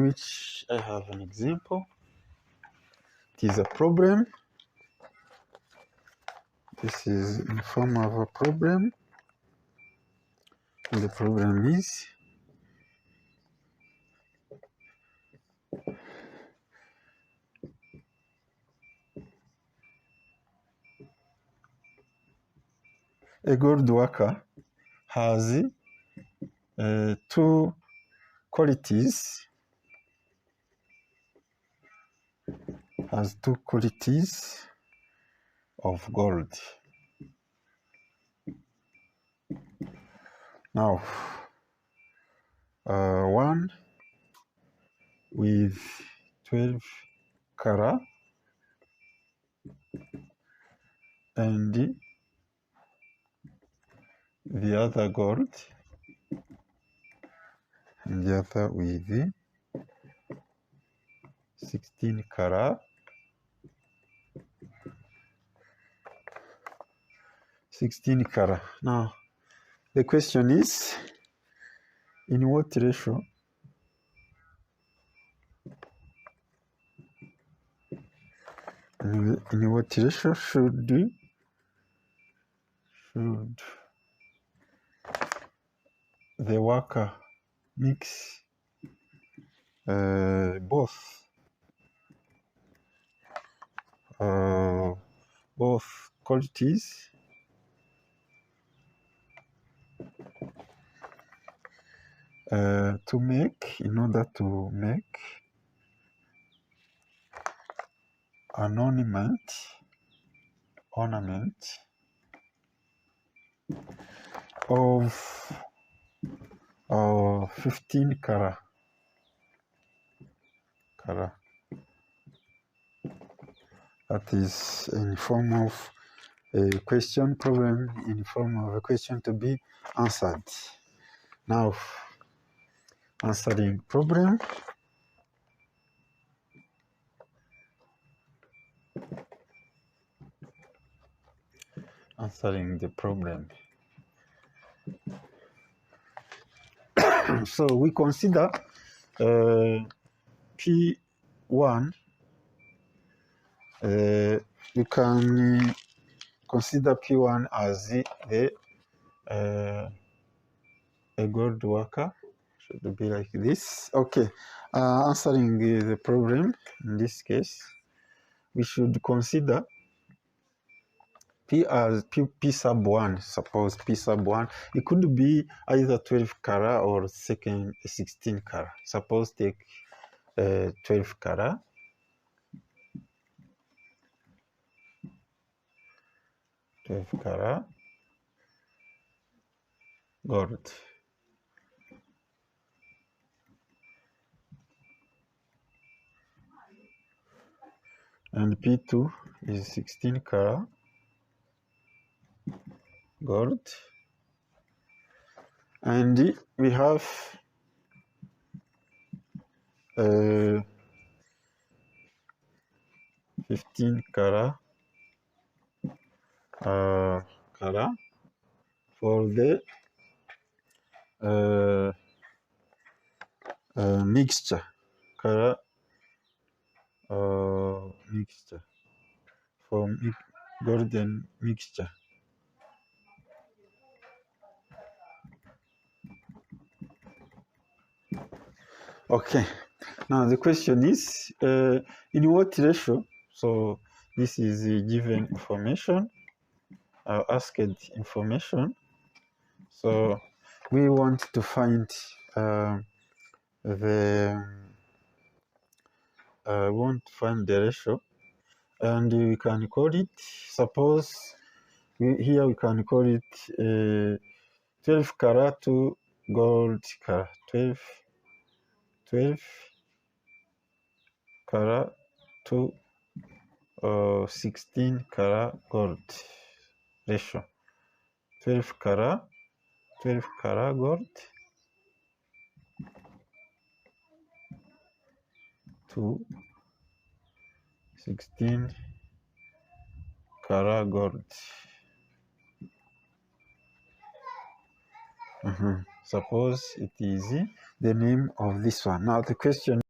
which I have an example. It is a problem. This is in form of a problem. And the problem is a good worker has two qualities. Of gold. Now, one with 12 karat and the other gold, and the other with 16 karat. 16 karat. Now, the question is, in what ratio should the worker mix both qualities in order to make an ornament of 15 karat. That is in form of a question problem, in form of a question to be answered. Now, answering problem. Answering the problem. So we consider P1. We can consider P1 as a gold worker. Should be like this. Okay. Answering the problem in this case, we should consider P as P sub 1. Suppose P sub 1. It could be either 12 karat or 16 karat. Suppose take 12 karat. 12 karat gold. And P2 is 16 karat gold. And we have 15 karat for the mixture. Mixture for golden mixture. Okay, now the question is in what ratio? So this is the given information, asked information. So we want to find the ratio, and we can call it, suppose here we can call it 12 karat to gold karat. 12 karat to 16 karat gold ratio. 12 karat gold to 16 karat gold. Suppose it is the name of this one. Now the question